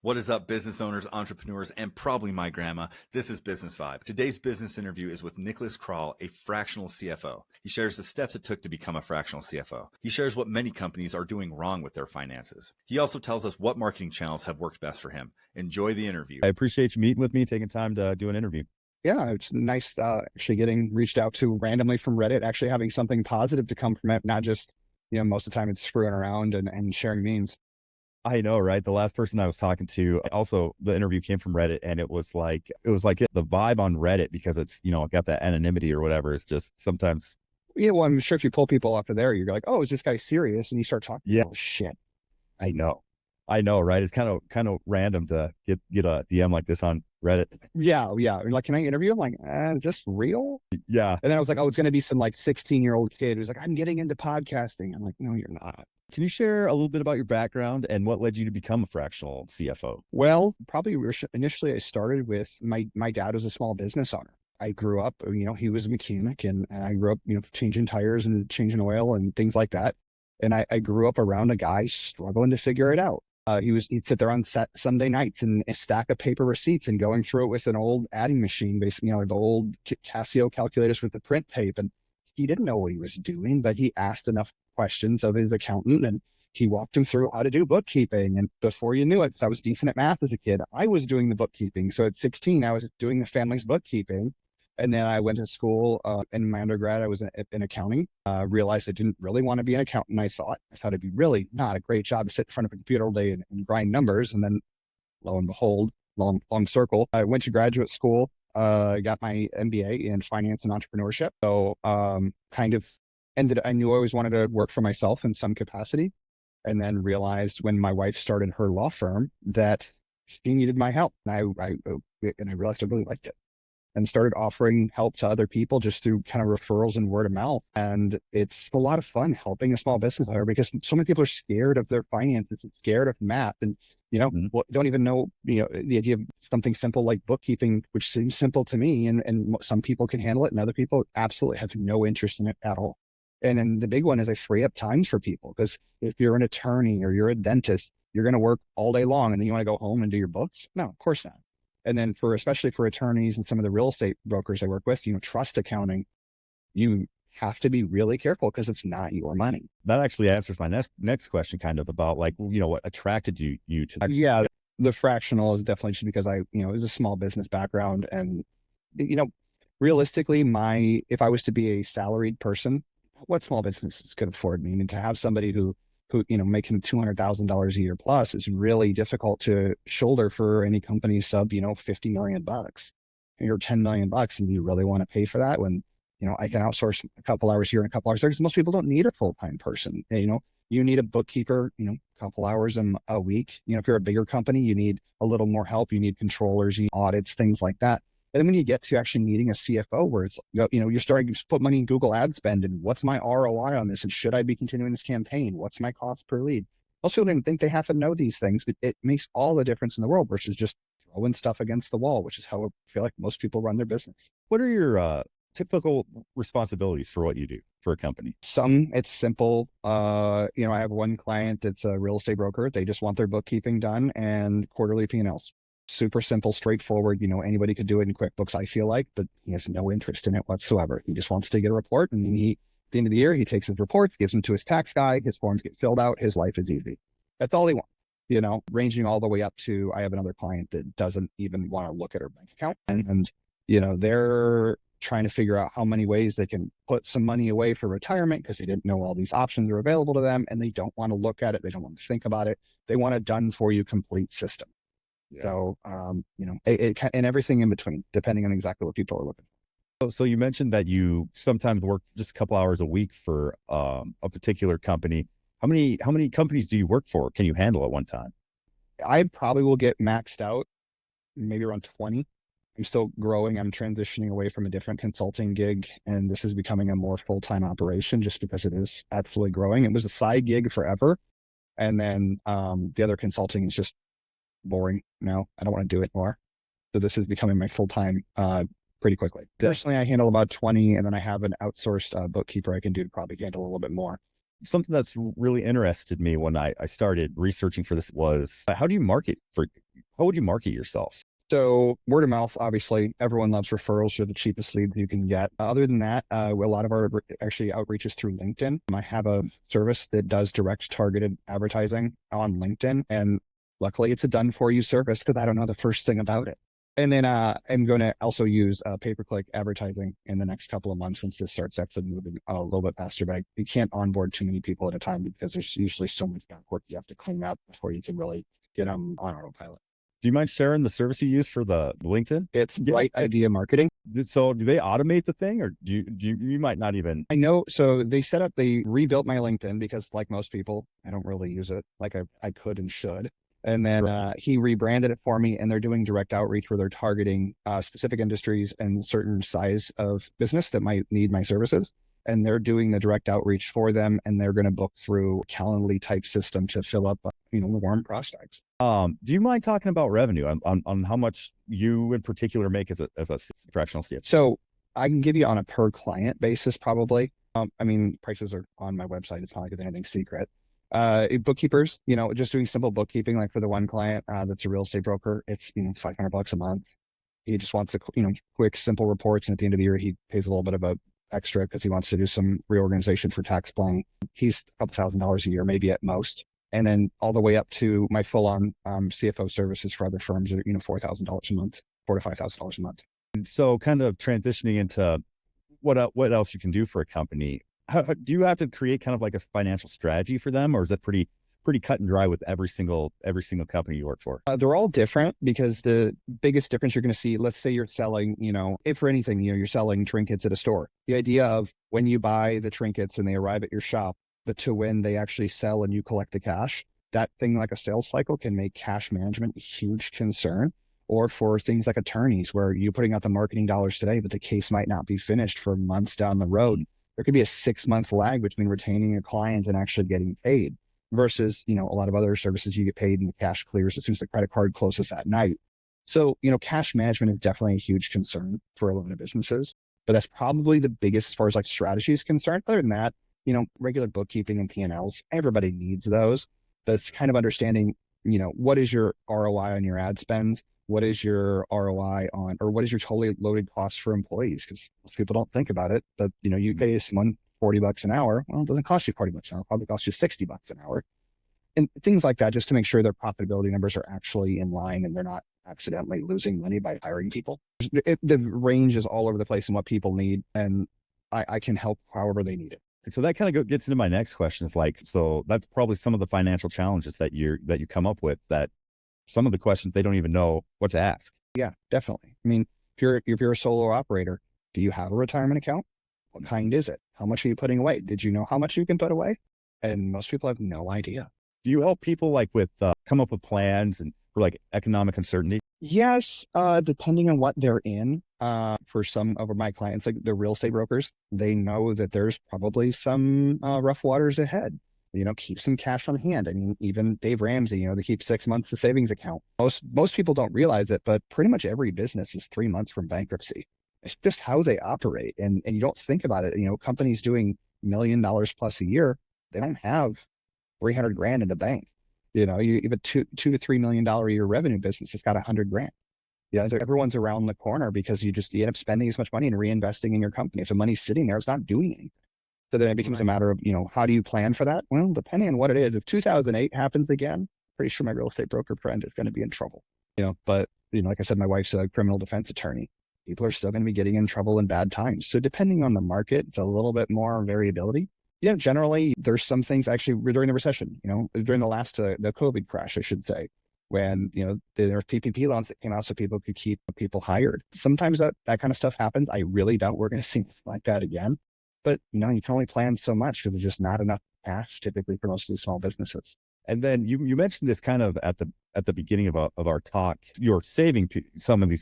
What is up, business owners, entrepreneurs, and probably my grandma? This is Business Vibe. Today's business interview is with Kral, a fractional CFO. He shares the steps it took to become a fractional CFO. He shares what many companies are doing wrong with their finances. He also tells us what marketing channels have worked best for him. Enjoy the interview. I appreciate you meeting with me, taking time to do an interview. Yeah, it's nice actually getting reached out to randomly from Reddit, actually having something positive to come from it, not just, most of the time it's screwing around and sharing memes. I know, right? The last person I was talking to, also the interview came from Reddit, and it was like the vibe on Reddit, because it's, got that anonymity or whatever. It's just sometimes. Yeah, well, I'm sure if you pull people off of there, you're like, oh, is this guy serious? And you start talking. Yeah. Oh shit. I know, right? It's kind of random to get a DM like this on Reddit. Yeah. And like, can I interview him? Like, is this real? Yeah. And then I was like, oh, it's going to be some like 16-year-old kid who's like, I'm getting into podcasting. I'm like, no, you're not. Can you share a little bit about your background and what led you to become a fractional CFO? Well, probably initially I started with my dad was a small business owner. I grew up, he was a mechanic, and I grew up, changing tires and changing oil and things like that. And I grew up around a guy struggling to figure it out. He'd sit there on Sunday nights and a stack of paper receipts and going through it with an old adding machine, basically, the old Casio calculators with the print tape. And he didn't know what he was doing, but he asked enough questions of his accountant, and he walked him through how to do bookkeeping. And before you knew it, because I was decent at math as a kid, I was doing the bookkeeping. So at 16, I was doing the family's bookkeeping. And then I went to school in my undergrad. I was in accounting. Realized I didn't really want to be an accountant. I thought it'd be really not a great job to sit in front of a computer all day and grind numbers. And then lo and behold, long circle, I went to graduate school. Got my MBA in finance and entrepreneurship. So I knew I always wanted to work for myself in some capacity, and then realized when my wife started her law firm that she needed my help. And I realized I really liked it, and started offering help to other people just through kind of referrals and word of mouth. And it's a lot of fun helping a small business owner, because so many people are scared of their finances and scared of math, and don't even know the idea of something simple like bookkeeping, which seems simple to me, and some people can handle it, and other people absolutely have no interest in it at all. And then the big one is I free up times for people, because if you're an attorney or you're a dentist, you're going to work all day long, and then you want to go home and do your books? No, of course not. And then especially for attorneys and some of the real estate brokers I work with, trust accounting, you have to be really careful, because it's not your money. That actually answers my next question, kind of about what attracted you to that. Yeah, the fractional is definitely just because it was a small business background, and realistically, if I was to be a salaried person, what small businesses could afford me? I mean, to have somebody who making $200,000 a year plus is really difficult to shoulder for any company sub, $50 million or $10 million. And you really want to pay for that when, I can outsource a couple hours here and a couple hours there, because most people don't need a full-time person. You need a bookkeeper, a couple hours a week. If you're a bigger company, you need a little more help. You need controllers, you need audits, things like that. And then when you get to actually needing a CFO, where it's, you're starting to put money in Google ad spend, and what's my ROI on this? And should I be continuing this campaign? What's my cost per lead? Most people don't think they have to know these things, but it makes all the difference in the world versus just throwing stuff against the wall, which is how I feel like most people run their business. What are your typical responsibilities for what you do for a company? Some, it's simple. I have one client that's a real estate broker. They just want their bookkeeping done and quarterly P&Ls. Super simple, straightforward. Anybody could do it in QuickBooks, I feel like, but he has no interest in it whatsoever. He just wants to get a report, and at the end of the year, he takes his reports, gives them to his tax guy, his forms get filled out, his life is easy. That's all he wants, ranging all the way up to, I have another client that doesn't even want to look at her bank account. And they're trying to figure out how many ways they can put some money away for retirement, because they didn't know all these options are available to them, and they don't want to look at it. They don't want to think about it. They want a done for you complete system. Yeah. So, and everything in between, depending on exactly what people are looking for. So you mentioned that you sometimes work just a couple hours a week for a particular company. How many companies do you work for? Can you handle at one time? I probably will get maxed out maybe around 20. I'm still growing. I'm transitioning away from a different consulting gig, and this is becoming a more full-time operation just because it is absolutely growing. It was a side gig forever. And then the other consulting is just boring now. I don't want to do it more. So this is becoming my full-time pretty quickly. Personally, I handle about 20, and then I have an outsourced bookkeeper I can do to probably handle a little bit more. Something that's really interested me when I started researching for this was, how do you market for How would you market yourself? So word of mouth, obviously, everyone loves referrals. You're the cheapest lead you can get. Other than that, a lot of our actually outreach is through LinkedIn. I have a service that does direct targeted advertising on LinkedIn, and luckily it's a done for you service because I don't know the first thing about it. And then I'm going to also use pay-per-click advertising in the next couple of months once this starts actually moving a little bit faster. But you can't onboard too many people at a time because there's usually so much back work you have to clean up before you can really get them on autopilot. Do you mind sharing the service you use for the LinkedIn? It's Right Idea Marketing. So do they automate the thing, or you might not even? I know. So they rebuilt my LinkedIn because, like most people, I don't really use it like I could and should. And then he rebranded it for me, and they're doing direct outreach where they're targeting specific industries and certain size of business that might need my services. And they're doing the direct outreach for them, and they're going to book through Calendly type system to fill up, warm prospects. Do you mind talking about revenue on how much you in particular make as a fractional CFO? So I can give you on a per client basis, probably. Prices are on my website. It's not like it's anything secret. Bookkeepers, just doing simple bookkeeping, like for the one client that's a real estate broker, it's $500 a month. He just wants quick, simple reports, and at the end of the year, he pays a little bit of a extra because he wants to do some reorganization for tax planning. He's a couple $1,000s a year, maybe at most. And then all the way up to my full-on CFO services for other firms are $4,000 a month, $4,000 to $5,000 a month. So kind of transitioning into what else you can do for a company. Do you have to create kind of like a financial strategy for them, or is that pretty cut and dry with every single company you work for? They're all different because the biggest difference you're going to see, let's say you're selling, if for anything, you're selling trinkets at a store. The idea of when you buy the trinkets and they arrive at your shop, but to when they actually sell and you collect the cash, that thing like a sales cycle can make cash management a huge concern. Or for things like attorneys, where you're putting out the marketing dollars today, but the case might not be finished for months down the road. There could be a 6-month lag between retaining a client and actually getting paid versus, a lot of other services you get paid and the cash clears as soon as the credit card closes that night. So, cash management is definitely a huge concern for a lot of businesses, but that's probably the biggest as far as like strategy is concerned. Other than that, regular bookkeeping and P&Ls, everybody needs those. But it's kind of understanding, what is your ROI on your ad spends? What is your ROI on, or what is your totally loaded cost for employees? Because most people don't think about it, but you pay someone $40 an hour. Well, it doesn't cost you $40 an hour. It probably costs you $60 an hour, and things like that, just to make sure their profitability numbers are actually in line and they're not accidentally losing money by hiring people. The range is all over the place in what people need, and I can help however they need it. So that kind of gets into my next question. Is like, so that's probably some of the financial challenges that you come up with, that some of the questions they don't even know what to ask. Yeah, definitely. If you're a solo operator, do you have a retirement account? What kind is it? How much are you putting away? Did you know how much you can put away? And most people have no idea. Do you help people like with come up with plans and for like economic uncertainty? Yes, depending on what they're in. For some of my clients, like the real estate brokers, they know that there's probably some rough waters ahead. Keep some cash on hand. Even Dave Ramsey, they keep 6 months of savings account. Most people don't realize it, but pretty much every business is 3 months from bankruptcy. It's just how they operate. And you don't think about it. Companies doing $1 million plus a year, they don't have 300 grand in the bank. You have a $2 to $3 million a year revenue business. It's got 100 grand. Everyone's around the corner because you end up spending as much money and reinvesting in your company. If the money's sitting there, it's not doing anything. So then it becomes a matter of, how do you plan for that? Well, depending on what it is, if 2008 happens again, pretty sure my real estate broker friend is going to be in trouble. But like I said, my wife's a criminal defense attorney. People are still going to be getting in trouble in bad times. So depending on the market, it's a little bit more variability. Generally, there's some things actually during the recession, during the last, the COVID crash, I should say, when, there were PPP loans that came out so people could keep people hired. Sometimes that kind of stuff happens. I really doubt we're going to see like that again. But, you can only plan so much because there's just not enough cash typically for most of the small businesses. And then you mentioned this kind of at the beginning of our talk. You're saving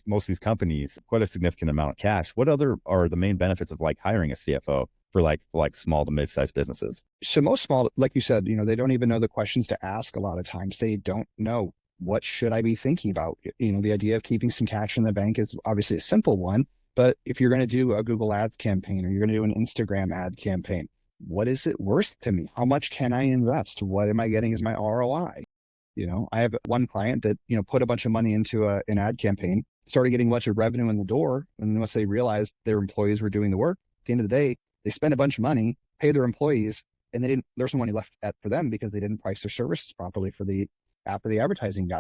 most of these companies quite a significant amount of cash. What other are the main benefits of like hiring a CFO for like small to mid-sized businesses? So most small, like you said, they don't even know the questions to ask. A lot of times they don't know, what should I be thinking about? The idea of keeping some cash in the bank is obviously a simple one. But if you're going to do a Google Ads campaign or you're going to do an Instagram ad campaign, what is it worth to me? How much can I invest? What am I getting as my ROI? I have one client that, put a bunch of money into an ad campaign, started getting a bunch of revenue in the door. And once they realized their employees were doing the work, at the end of the day, they spent a bunch of money, paid their employees, and there's no money left for them because they didn't price their services properly after the advertising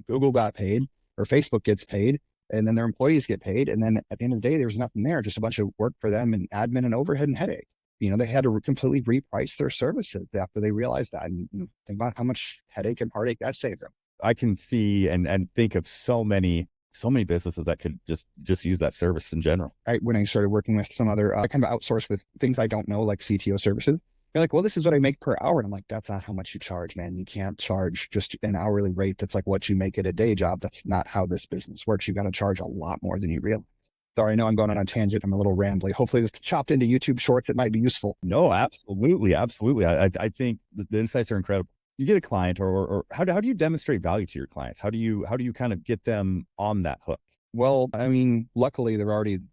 Google got paid or Facebook gets paid, and then their employees get paid. And then at the end of the day, there was nothing there, just a bunch of work for them and admin and overhead and headache. They had to completely reprice their services after they realized that. And think about how much headache and heartache that saved them. I can see and think of so many businesses that could just use that service in general. When I started working with some other kind of outsource with things I don't know, like CTO services, they're like, well, this is what I make per hour. And I'm like, that's not how much you charge, man. You can't charge just an hourly rate that's like what you make at a day job. That's not how this business works. You got to charge a lot more than you realize. Sorry, I know I'm going on a tangent. I'm a little rambly. Hopefully this chopped into YouTube shorts. It might be useful. No, absolutely. Absolutely. I think the insights are incredible. You get a client or how do you demonstrate value to your clients? How do you kind of get them on that hook? Well, I mean, luckily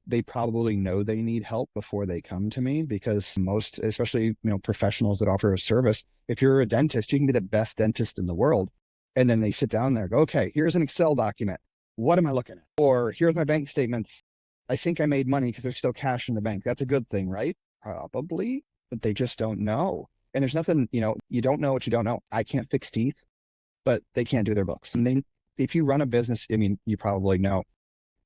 they probably know they need help before they come to me, because most, especially, professionals that offer a service, if you're a dentist, you can be the best dentist in the world. And then they sit down there and go, okay, here's an Excel document. What am I looking at? Or here's my bank statements. I think I made money because there's still cash in the bank. That's a good thing, right? Probably, but they just don't know. And there's nothing, you don't know what you don't know. I can't fix teeth, but they can't do their books. And if you run a business, I mean, you probably know.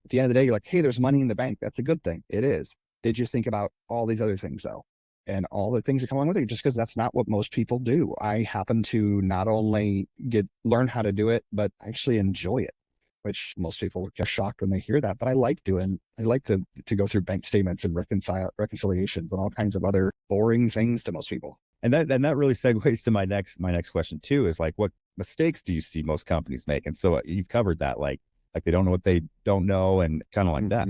At the end of the day, you're like, hey, there's money in the bank. That's a good thing. It is. Did you think about all these other things, though? And all the things that come along with it, just because that's not what most people do. I happen to not only learn how to do it, but actually enjoy it, which most people get shocked when they hear that. But I like to go through bank statements and reconciliations and all kinds of other boring things to most people. And that really segues to my next question too, is like, what mistakes do you see most companies make? And so you've covered that, like they don't know what they don't know, and kind of like that.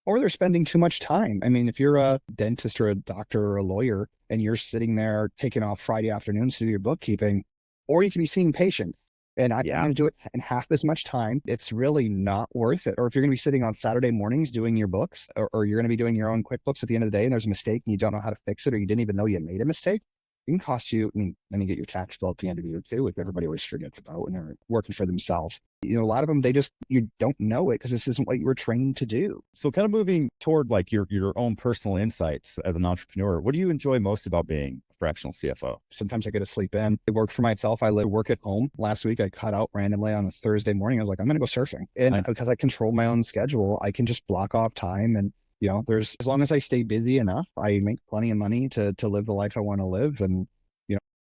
Or they're spending too much time. I mean, if you're a dentist or a doctor or a lawyer and you're sitting there taking off Friday afternoons to do your bookkeeping, or you can be seeing patients, and I'm going to do it in half as much time, it's really not worth it. Or if you're going to be sitting on Saturday mornings doing your books, or you're going to be doing your own QuickBooks at the end of the day, and there's a mistake and you don't know how to fix it, or you didn't even know you made a mistake, it can cost you, then you get your tax bill at the end of the year too, which everybody always forgets about when they're working for themselves. A lot of them, you don't know it because this isn't what you were trained to do. So kind of moving toward like your own personal insights as an entrepreneur, what do you enjoy most about being a fractional CFO? Sometimes I get to sleep in. I work for myself. I work at home. Last week, I cut out randomly on a Thursday morning. I was like, I'm going to go surfing. And because I control my own schedule, I can just block off time. And, as long as I stay busy enough, I make plenty of money to live the life I want to live. And,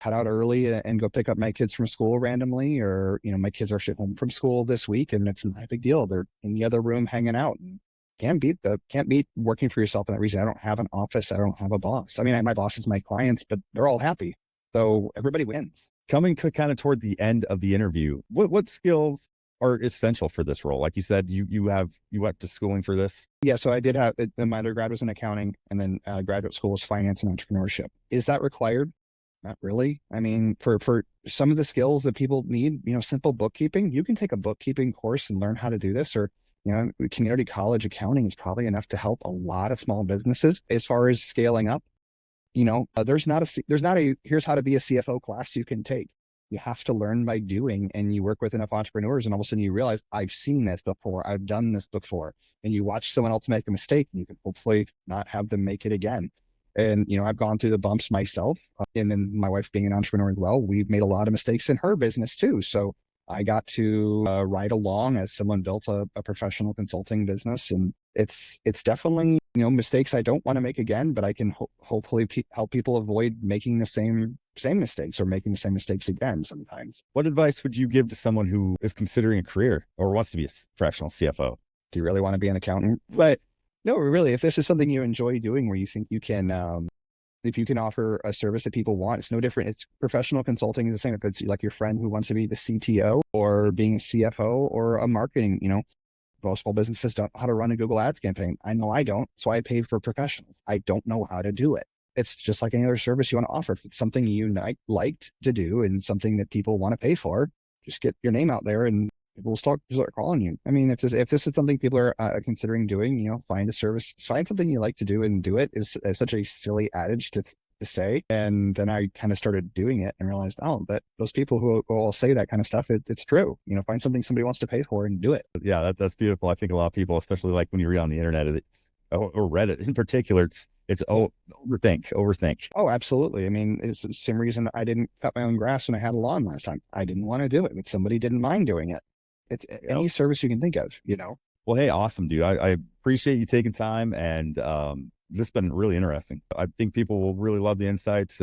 cut out early and go pick up my kids from school randomly, or, my kids are actually home from school this week and it's not a big deal. They're in the other room hanging out. And can't beat working for yourself in that reason. I don't have an office. I don't have a boss. I mean, my boss is my clients, but they're all happy. So everybody wins. Coming kind of toward the end of the interview, what skills are essential for this role? Like you said, you went to schooling for this. Yeah. So I did have, my undergrad was in accounting, and then graduate school was finance and entrepreneurship. Is that required? Not really. I mean, for some of the skills that people need, simple bookkeeping, you can take a bookkeeping course and learn how to do this, or, community college accounting is probably enough to help a lot of small businesses as far as scaling up. There's not a here's how to be a CFO class you can take. You have to learn by doing, and you work with enough entrepreneurs, and all of a sudden you realize, I've seen this before, I've done this before, and you watch someone else make a mistake, and you can hopefully not have them make it again. And, I've gone through the bumps myself, and then my wife being an entrepreneur as well, we've made a lot of mistakes in her business too. So I got to ride along as someone built a professional consulting business, and it's definitely, mistakes I don't want to make again, but I can hopefully help people avoid making the same mistakes, or making the same mistakes again sometimes. What advice would you give to someone who is considering a career or wants to be a fractional CFO? Do you really want to be an accountant? But no, really, if this is something you enjoy doing, where you think you can, if you can offer a service that people want, it's no different. It's professional consulting is the same. If it's like your friend who wants to be the CTO, or being a CFO, or a marketing, most small businesses don't know how to run a Google Ads campaign. I know I don't, so I pay for professionals. I don't know how to do it. It's just like any other service you want to offer. If it's something you liked to do and something that people want to pay for, just get your name out there and people will start calling you. I mean, if this is something people are considering doing, find a service, find something you like to do and do it. Is such a silly adage to to say. And then I kind of started doing it and realized, oh, that those people who will say that kind of stuff, it's true. Find something somebody wants to pay for and do it. Yeah, that's beautiful. I think a lot of people, especially like when you read on the internet, or Reddit in particular, it's overthink. Oh, absolutely. I mean, it's the same reason I didn't cut my own grass when I had a lawn last time. I didn't want to do it, but somebody didn't mind doing it. It's any service you can think of. Well, hey, awesome, dude. I appreciate you taking time, and this has been really interesting. I think people will really love the insights.